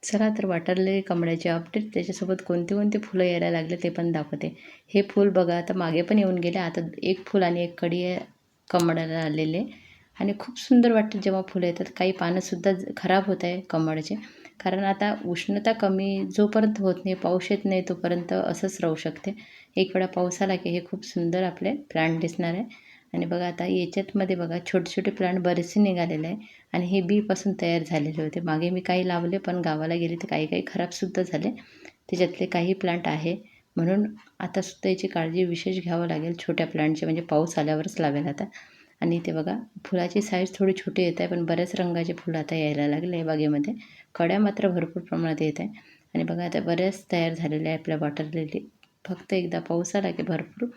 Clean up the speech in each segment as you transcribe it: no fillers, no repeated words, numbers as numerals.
चला तर वाटरलेली कमळाची अपडेट, त्याच्यासोबत कोणते कोणते फुलं यायला लागले ते पण दाखवते. हे फूल बघा आता मागे पण येऊन गेले. आता एक फूल आणि एक कडी कमळाला आलेले आणि खूप सुंदर वाटते जेव्हा फुलं येतात. काही पानंसुद्धा खराब होत आहे कमळाचे, कारण आता उष्णता कमी जोपर्यंत होत नाही, पाऊस येत नाही तोपर्यंत असंच राहू शकते. एक वेळा पाऊस आला की हे खूप सुंदर आपले प्लांट दिसणार आहे. आणि बघा आता याच्यातमध्ये बघा छोटे छोटे प्लांट बरेचसे निघालेले आहे आणि हे बीपासून तयार झालेले होते. मागे मी काही लावले पण गावाला गेले तर काही काही खराबसुद्धा झाले. त्याच्यातले काही प्लांट आहे, म्हणून आता सुद्धा याची काळजी विशेष घ्यावं लागेल. छोट्या प्लांटची म्हणजे पाऊस आल्यावरच लावेल आता. आणि इथे बघा फुलाची साईज थोडी छोटी येत आहे, पण बऱ्याच रंगाचे फुलं आता यायला लागले आहे बागेमध्ये. कळ्या मात्र भरपूर प्रमाणात येत आहे. आणि बघा आता बऱ्याच तयार झालेल्या आहे आपल्या वॉटर लिली. फक्त एकदा पाऊस आला की भरपूर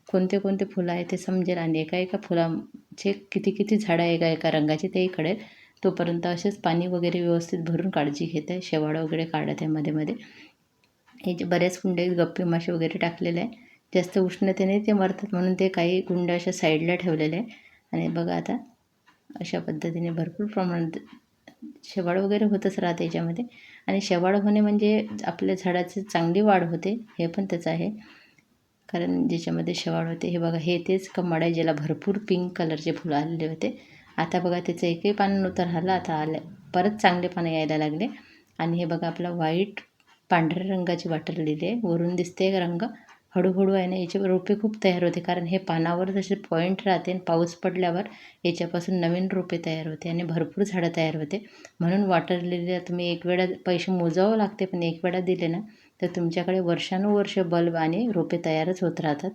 कोणते कोणते फुलं आहे ते समजेल आणि एका एका फुलाचे किती किती झाडं आहे एका एका रंगाची तेही कळेल. तोपर्यंत असेच पाणी वगैरे व्यवस्थित भरून काळजी घेत आहे. शेवाळं वगैरे काढत आहे मध्ये मध्ये. हे जे बऱ्याच कुंड्या गप्पी मासे वगैरे टाकलेले आहे. जास्त उष्णतेने ते मरतात म्हणून ते काही कुंड्या अशा साईडला ठेवलेल्या आहे. आणि बघा आता अशा पद्धतीने भरपूर प्रमाणात शेवाळ वगैरे होतच राहते याच्यामध्ये. आणि शेवाळ होणे म्हणजे आपल्या झाडाची चांगली वाढ होते, हे पण त्याचं आहे. कारण ज्याच्यामध्ये शेवाळ होते हे बघा, हे तेच कमळ आहे ज्याला भरपूर पिंक कलरचे फुलं आलेले होते. आता बघा त्याचं एकही पान नव्हतं राहिलं, आता आलं परत चांगले पानं यायला लागले. आणि हे बघा आपला व्हाईट पांढऱ्या रंगाची वाटर लिली आहे, वरून दिसते रंग. हळूहळू आहे ना याचे रोपे खूप तयार होते, कारण हे पानावर जसे पॉईंट राहते आणि पाऊस पडल्यावर याच्यापासून नवीन रोपे तयार होते आणि भरपूर झाडं तयार होते. म्हणून वॉटर लिलीला तुम्ही एक वेळा पैसे मोजावं लागते, पण एक वेळा दिले ना तर तुमच्याकडे वर्षानुवर्ष बल्ब आणि रोपे तयारच होत राहतात.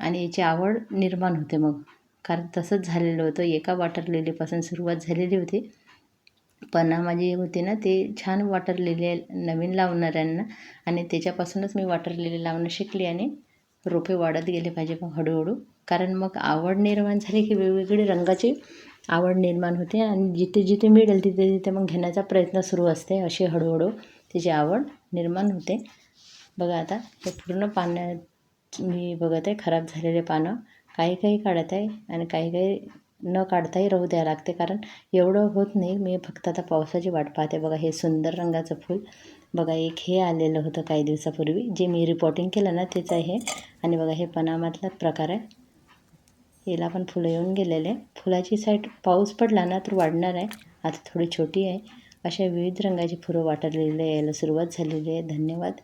आणि याची आवड निर्माण होते मग. कारण तसंच झालेलं होतं, एका वॉटर लिलीपासून सुरुवात झालेली होती. पण माझी होती ना ते छान वॉटर लिली नवीन लावणाऱ्यांना, आणि त्याच्यापासूनच मी वॉटर लिली लावणं शिकली आणि रोपे वाढत गेले पाहिजे मग हळूहळू. कारण मग आवड निर्माण झाली की वेगवेगळे रंगाची आवड निर्माण होते आणि जिथे जिथे मिळेल तिथे तिथे मग घेण्याचा प्रयत्न सुरू असते. अशी हळूहळू त्याची आवड निर्माण होते. बघा आता हे पूर्ण पाण्यात मी बघत आहे खराब झालेले पानं. काही काही काढत आहे आणि काही काही न काढताही राहू द्यावं लागते, कारण एवढं होत नाही. मी फक्त आता पावसाची वाट पाहते. बघा हे सुंदर रंगाचं फूल बघा, एक हे आलेलं होतं काही दिवसापूर्वी, जे मी रिपोर्टिंग केलं ना तेच आहे. आणि बघा हे पनामातलाच प्रकार आहे. याला पण फुलं येऊन गेलेले. फुलाची साईड पाऊस पडला ना तर वाढणार आहे, आता थोडी छोटी आहे. अशा विविध रंगाची फुलं वाटरलेली यायला सुरुवात झालेली आहे. धन्यवाद.